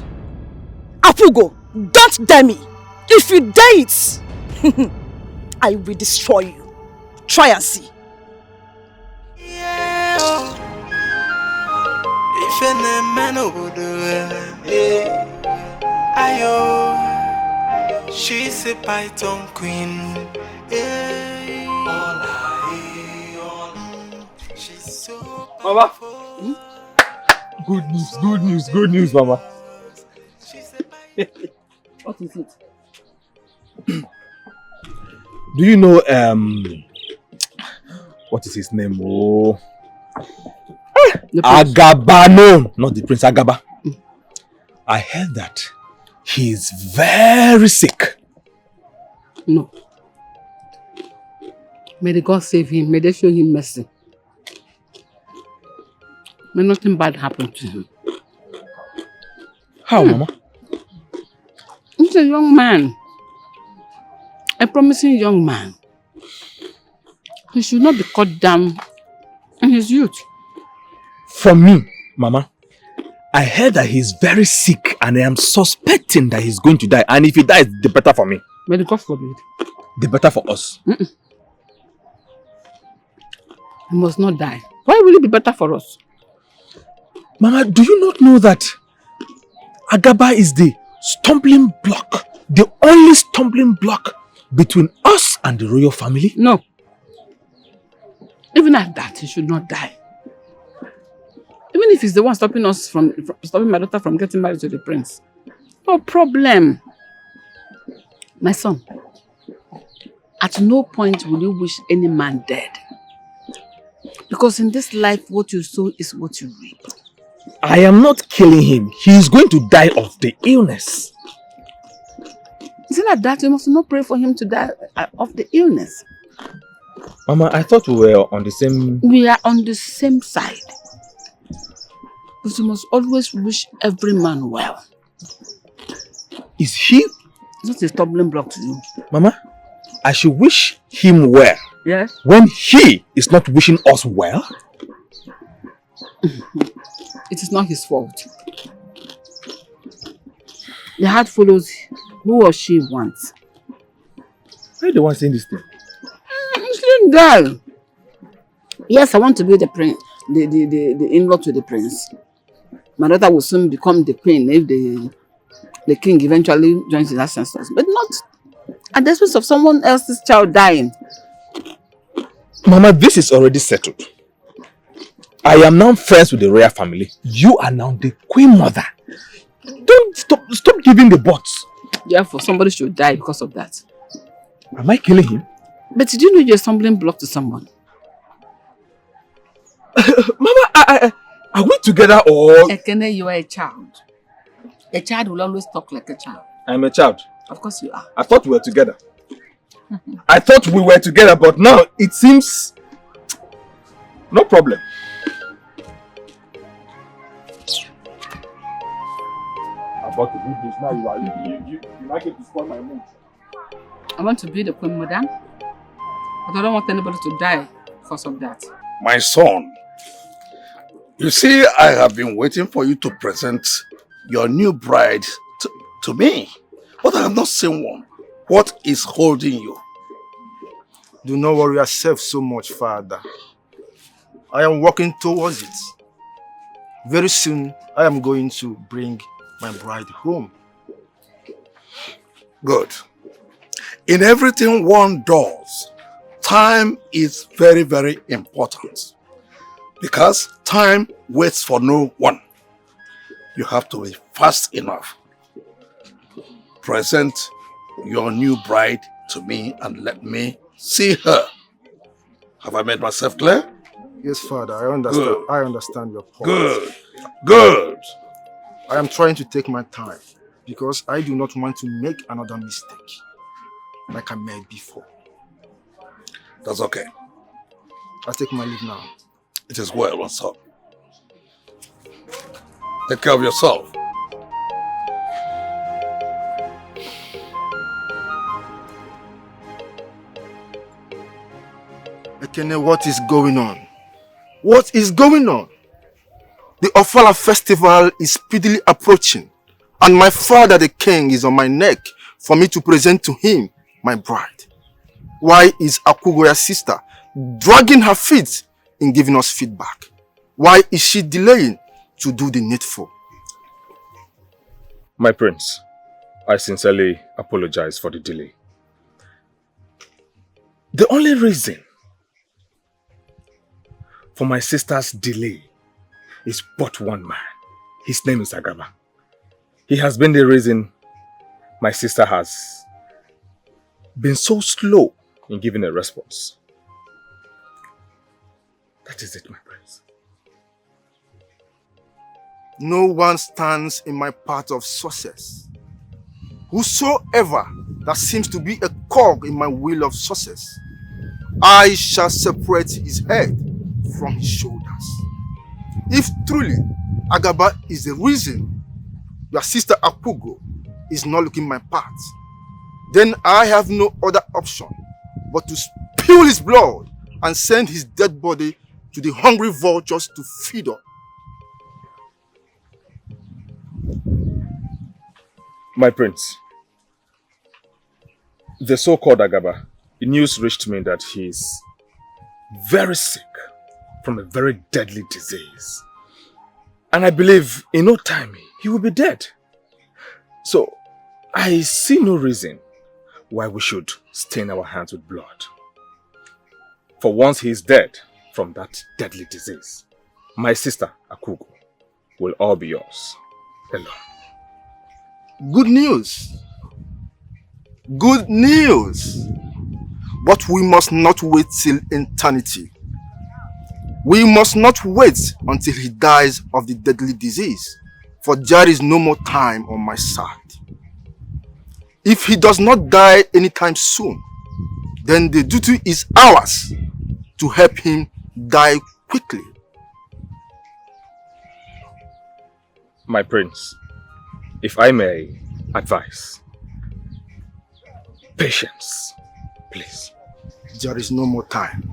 S2: Afugo, don't dare me. If you dare it, I will destroy you. Try and see.
S5: If any man would do it, ayo, she's a python queen. She's so
S10: Mama. Good news, Mama.
S9: What is it?
S10: Do you know what is his name? Oh, Agaba. No, not the Prince Agaba. I heard that he is very sick.
S9: No. May the God save him. May they show him mercy. May nothing bad happen to him.
S10: How, Mama?
S9: He's a young man. A promising young man. He should not be cut down in his youth.
S10: From me, Mama, I heard that he's very sick and I am suspecting that he's going to die. And if he dies, the better for me.
S9: May the God forbid.
S10: The better for us.
S9: He must not die. Why will it be better for us?
S10: Mama, do you not know that Agaba is the stumbling block, the only stumbling block between us and the royal family?
S9: No. Even at that, he should not die. Even if he's the one stopping us stopping my daughter from getting married to the prince. No problem. My son, at no point will you wish any man dead. Because in this life, what you sow is what you reap.
S10: I am not killing him. He is going to die of the illness.
S9: Is it like that? We must not pray for him to die of the illness.
S10: Mama, I thought we were on the same...
S9: We are on the same side. But you must always wish every man well.
S10: Is he...
S9: It's not a stumbling block to you.
S10: Mama, I should wish him well.
S9: Yes?
S10: When he is not wishing us well?
S9: It is not his fault. The heart follows who or she wants.
S10: Why are the one saying this thing?
S9: Muslim girl. Yes, I want to be the prince, the in-law to the prince. My daughter will soon become the queen if the king eventually joins his ancestors. But not at the expense of someone else's child dying.
S10: Mama, this is already settled. I am now friends with the royal family. You are now the queen mother. Don't stop giving the buts.
S9: Therefore, somebody should die because of that.
S10: Am I killing him?
S9: But did you know you're a stumbling block to someone?
S10: Mama, are we together or...
S9: Ekene, you are a child. A child will always talk like a child.
S10: I'm a child.
S9: Of course you are.
S10: I thought we were together. I thought we were together, but now it seems... No problem. About to do this now, you like it to spoil my mood.
S9: I want to be the queen, madam. But I don't want anybody to die because of that.
S15: My son, you see, I have been waiting for you to present your new bride to me, but I have not seen one. What is holding you?
S8: Do not worry yourself so much, Father. I am working towards it. Very soon, I am going to bring my bride home.
S15: Good. In everything one does, time is very, very important. Because time waits for no one. You have to be fast enough. Present your new bride to me and let me see her. Have I made myself clear?
S8: Yes, Father, I understand.
S15: Good.
S8: I understand your point.
S15: Good. Good.
S8: I am trying to take my time because I do not want to make another mistake like I made before.
S15: That's okay.
S8: I take my leave now.
S15: It is well, what's up? Take care of yourself.
S8: Ekene, what is going on? What is going on? The Ofala festival is speedily approaching, and my father the king is on my neck for me to present to him my bride. Why is Akugoya's sister dragging her feet in giving us feedback? Why is she delaying to do the needful?
S6: My prince, I sincerely apologize for the delay. The only reason for my sister's delay is but one man. His name is Agaba. He has been the reason my sister has been so slow in giving a response. That is it, my prince.
S8: No one stands in my path of success. Whosoever that seems to be a cog in my wheel of success, I shall separate his head from his shoulders. If truly Agaba is the reason your sister Akugo is not looking my path, then I have no other option but to spill his blood and send his dead body to the hungry vultures to feed on.
S6: My prince, the so-called Agaba, the news reached me that he is very sick from a very deadly disease. And I believe in no time he will be dead. So I see no reason why we should stain our hands with blood. For once he is dead from that deadly disease, my sister Akugo will all be yours alone.
S8: Good news. Good news. But we must not wait till eternity. We must not wait until he dies of the deadly disease, for there is no more time on my side. If he does not die anytime soon, then the duty is ours to help him die quickly.
S6: My prince, if I may advise, patience, please.
S8: There is no more time.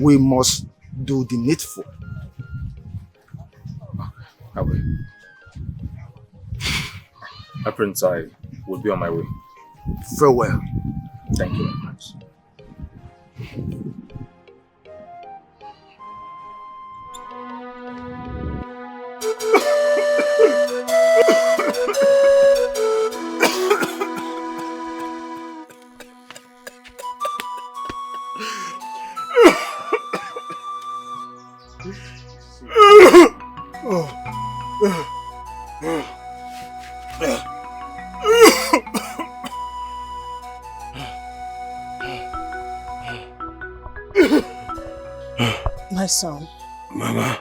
S8: We must do the needful.
S6: I will. My prince, I will be on my way.
S8: Farewell.
S6: Thank you, my prince.
S3: My son.
S7: Mama.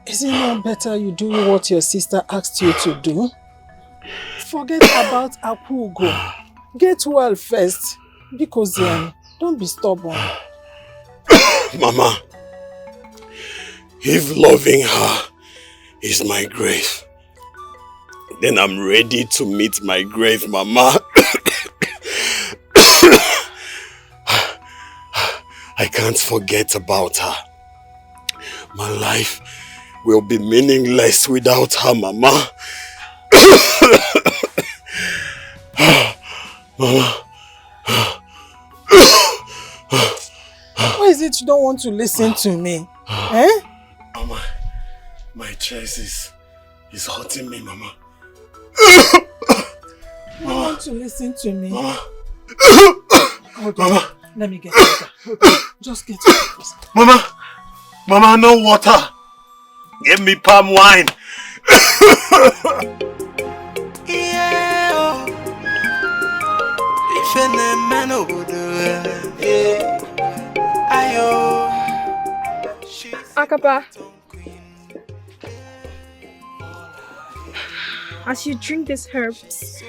S3: Is it not better you do what your sister asked you to do? Forget about Akugo. Get well first. Because don't be stubborn.
S7: Mama, if loving her is my grave, then I'm ready to meet my grave, Mama. I can't forget about her. My life will be meaningless without her, Mama. Mama.
S3: Why is it you don't want to listen to me? Eh?
S7: Mama, my chest is hurting me, Mama.
S3: You don't want to listen to me?
S7: Mama.
S3: Okay.
S7: Mama.
S3: Let me get water. Okay. Just get water.
S7: Mama, no water. Give me palm wine.
S4: Akaba, as you drink these herbs,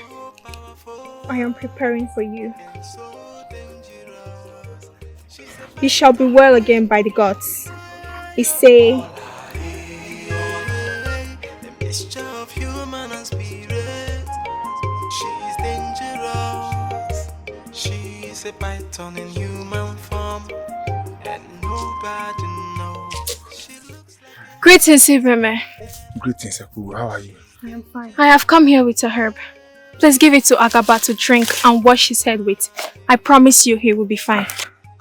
S4: I am preparing for you. You shall be well again by the gods. They say,
S5: She's a python in human form, and nobody knows.
S4: Greetings, Ibrahim.
S14: Greetings, Akugo. How are you?
S4: I am fine. I have come here with a herb. Please give it to Agaba to drink and wash his head with. I promise you he will be fine.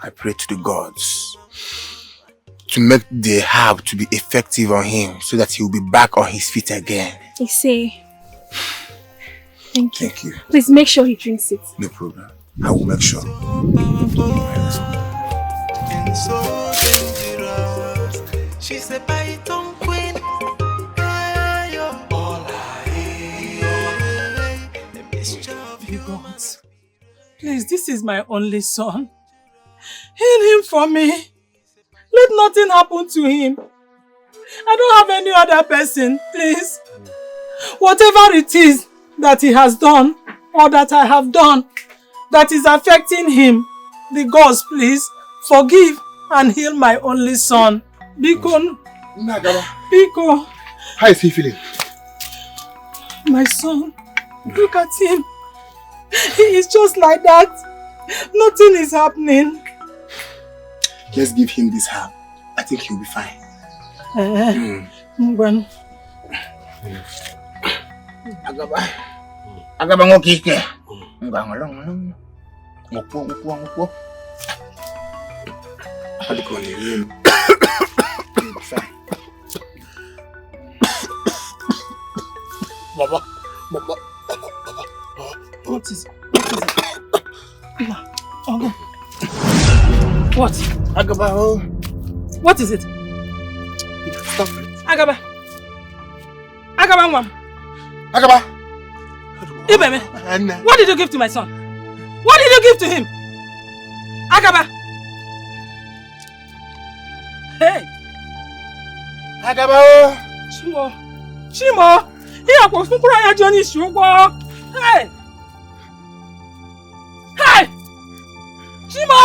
S14: I pray to the gods to make the herb to be effective on him so that he will be back on his feet again.
S4: I say, thank you.
S14: Thank you.
S4: Please make sure he drinks it.
S14: No problem. I will make sure.
S5: And so dangerous. She's a python queen.
S3: God, please, this is my only son. Heal him for me. Let nothing happen to him. I don't have any other person, please. Whatever it is that he has done or that I have done that is affecting him, the gods, please, forgive and heal my only son. Biko. Biko.
S14: How is he feeling?
S3: My son, look at him. He is just like that. Nothing is happening.
S14: Let's give him this herb. I think he'll be fine.
S3: When?
S14: Agaba ngokike. Ngangolong. Ngopo.
S7: Baba.
S3: What is it? What?
S14: Agaba.
S3: What is it?
S14: Stop it.
S3: Agaba. Agaba. Ibeme. What did you give to my son? What did you give to him? Agaba. Hey.
S14: Agaba.
S3: Chimo. Here go fun pura ya Johnny Sugo. Hey. Hey. Chimo.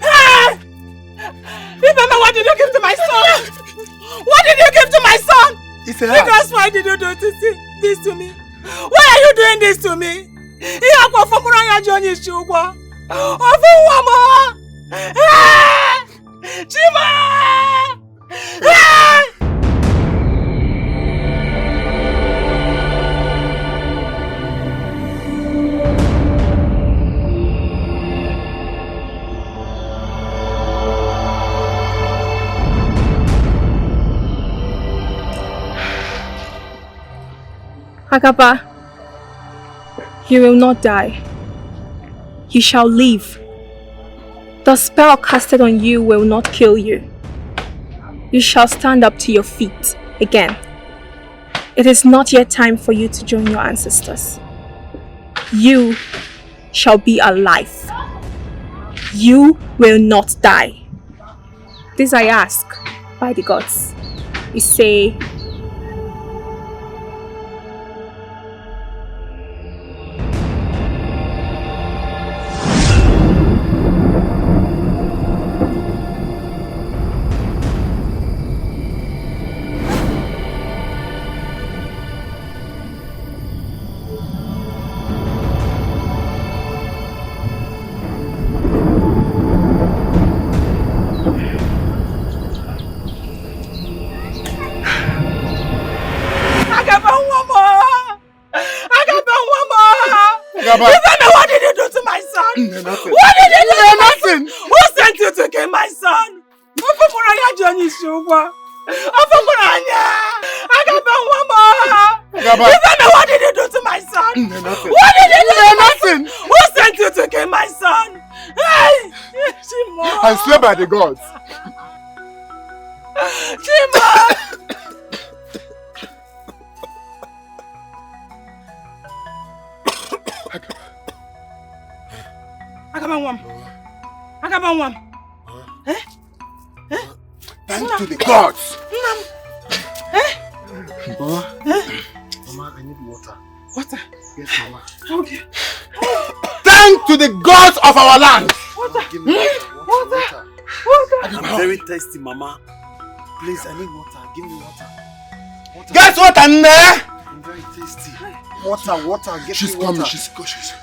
S3: Hey. Ibeme, what did you give to my son? What did you give to my son? Because why did you do this to me? Why are you doing this to me? Here go fun pura ya Johnny Sugo. Ofu Hey. Chimo. Hey.
S4: Agaba, you will not die. You shall live. The spell casted on you will not kill you. You shall stand up to your feet again. It is not yet time for you to join your ancestors. You shall be alive. You will not die. This I ask by the gods. You say,
S2: What did you do to my son?
S11: Nothing.
S2: What did you do to my
S11: Nothing.
S2: son? Who sent you to kill my son? What did you do to my son?
S11: Nothing.
S2: What did you do to my
S11: Nothing.
S2: son? Who sent you to kill my son? Hey, Chimo.
S11: I swear by the gods.
S2: Chimo. Agabawam. Eh?
S11: Thanks to the gods.
S7: Mama. Mama, I need water.
S2: Water?
S7: Yes, Mama.
S2: Okay.
S11: Thanks to the gods of our land.
S2: Water.
S7: Give me water.
S2: Water.
S7: I'm very thirsty, Mama. Please, I need water. Give me water.
S11: Guess what, Anne?
S7: I'm very thirsty. Water. Get
S11: She's
S7: me water.
S11: coming. She's cautious.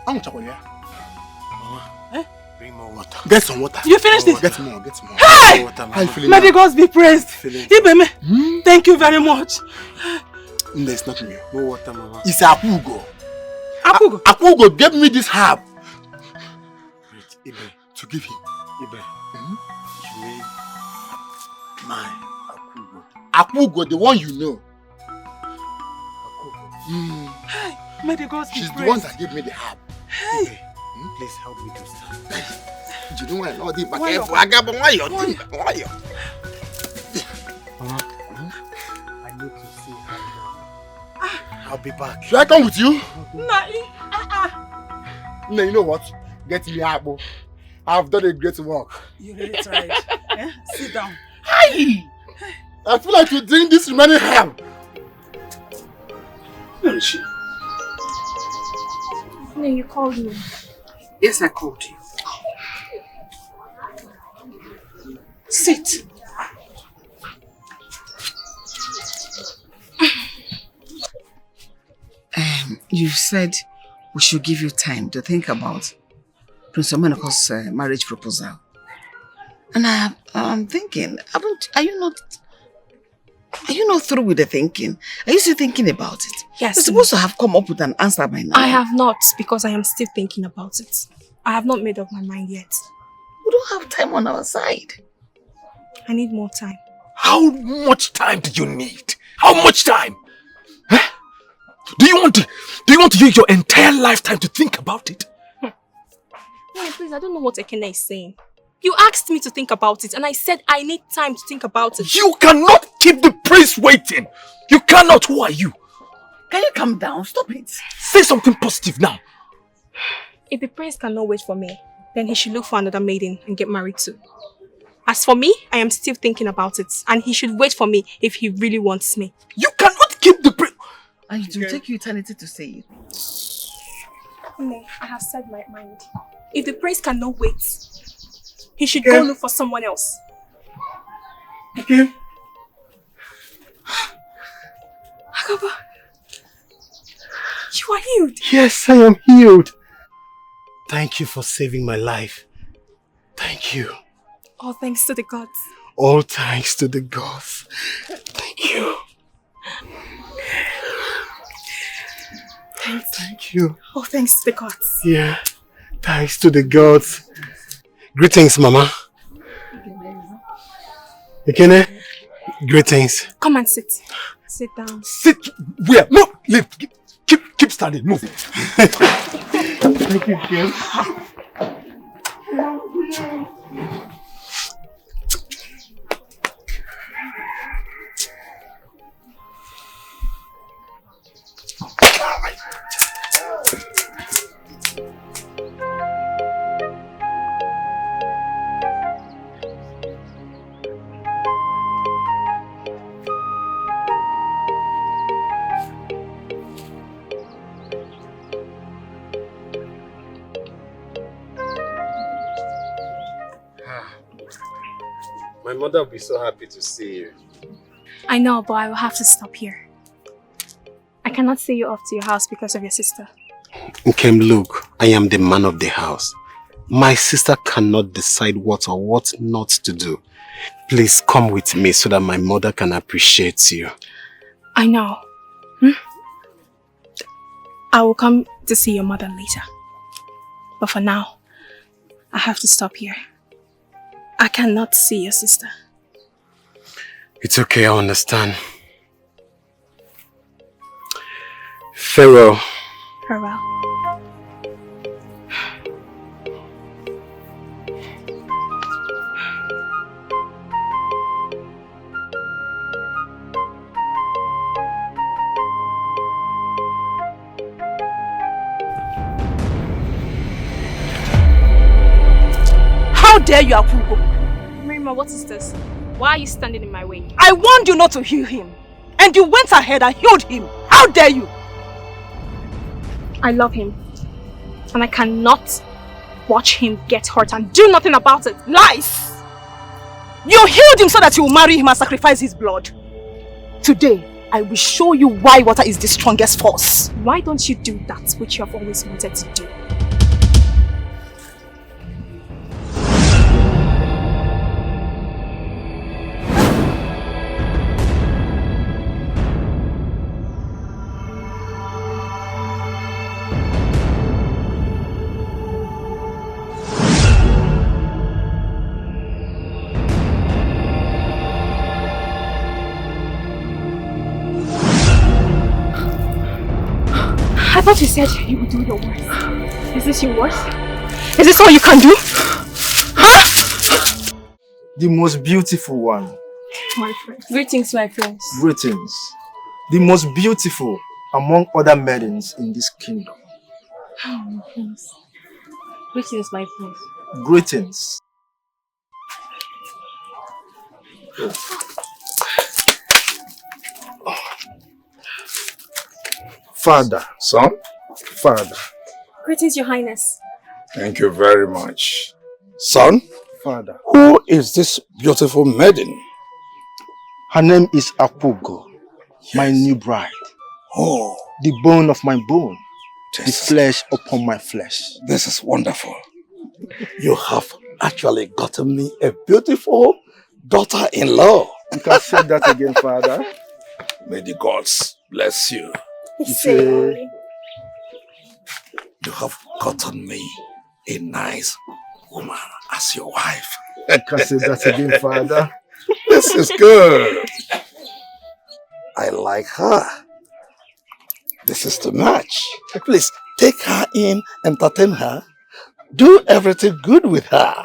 S7: Mama, bring more water.
S11: Get some water.
S2: You finished it?
S11: Get more.
S2: Hey!
S11: Water, Mama. How you feeling
S2: May
S11: now?
S2: the gods be praised. Ibeme, thank you very much.
S11: No, it's not me.
S7: More water, Mama.
S11: It's Akugo.
S2: Akugo?
S11: Akugo gave me this herb.
S7: Wait, Ibe.
S11: To give him.
S7: Ibe. You mean my Akugo?
S11: Akugo, the one you know.
S2: Hey, may the gods be
S11: She's
S2: praised.
S11: the one that gave me the herb.
S2: Hey.
S7: Please help me to stand.
S11: You know why not deep?
S2: Why
S11: Why you?
S7: Mama, I need to see her now. I'll be back.
S11: Should I come with you?
S2: No,
S11: you know what? Get me apple. I've done a great work.
S2: You really tried. Sit down.
S11: Hi! I feel like to drink this remaining herb. Where is she?
S4: no, you called me.
S3: Yes, I called you. Sit. You said we should give you time to think about Prince Omenako's marriage proposal. And I'm thinking, are you not through with the thinking? Are you still thinking about it?
S4: Yes.
S3: You're supposed to have come up with an answer by now.
S4: I have not, because I am still thinking about it. I have not made up my mind yet.
S3: We don't have time on our side.
S4: I need more time.
S10: How much time do you need? How much time? Huh? Do you want to use your entire lifetime to think about it?
S4: No, please, I don't know what Ekene is saying. You asked me to think about it, and I said I need time to think about it.
S10: You cannot keep the prince waiting. You cannot. Who are you?
S3: Can you calm down? Stop it.
S10: Say something positive now.
S4: If the prince cannot wait for me, then he should look for another maiden and get married too. As for me, I am still thinking about it, and he should wait for me if he really wants me.
S10: You cannot keep the prince.
S3: And it will take you eternity to say it.
S4: No, I have said my mind. If the prince cannot wait, he should go look for someone else.
S11: Okay.
S4: Agaba, you are healed.
S7: Yes, I am healed. Thank you for saving my life. Thank you.
S4: All thanks to the gods.
S7: All thanks to the gods. Thank you. Thank you.
S4: All thanks to the gods.
S7: Yeah. Thanks to the gods. Greetings, Mama. Ekene, greetings.
S4: Come and sit. Sit down.
S10: Sit where? No, leave. Keep standing. Move.
S7: Thank you, Kim. My mother will be so happy to see you.
S4: I know, but I will have to stop here. I cannot see you off to your house because of your sister.
S7: Nkem, look, I am the man of the house. My sister cannot decide what or what not to do. Please come with me so that my mother can appreciate you.
S4: I know. I will come to see your mother later. But for now, I have to stop here. I cannot see your sister.
S7: It's okay, I understand. Farewell.
S4: Farewell.
S2: How dare you, Akugo?
S4: Marima, what is this? Why are you standing in my way?
S2: I warned you not to heal him. And you went ahead and healed him. How dare you?
S4: I love him. And I cannot watch him get hurt and do nothing about it.
S2: Lies! You healed him so that you will marry him and sacrifice his blood. Today, I will show you why water is the strongest force.
S4: Why don't you do that which you have always wanted to do? I thought you said you would do your worst. Is this your worst? Is this all you can do? Huh?
S8: The most beautiful one.
S4: My friend. Greetings, my friends.
S8: Greetings. The most beautiful among other maidens in this kingdom.
S4: Oh, my friends. Greetings, my friends.
S8: Greetings. Father.
S15: Son?
S8: Father.
S4: Greetings, Your Highness.
S15: Thank you very much. Son?
S8: Father.
S15: Who is this beautiful maiden?
S8: Her name is Akugo, my new bride.
S15: Oh.
S8: The bone of my bone, the flesh upon my flesh.
S15: This is wonderful. You have actually gotten me a beautiful daughter-in-law.
S8: You can say that again, Father.
S15: May the gods bless you.
S8: You
S15: have gotten me a nice woman as your wife.
S8: You can say that again, Father.
S15: This is good. I like her. This is the match. Please take her in, entertain her, do everything good with her.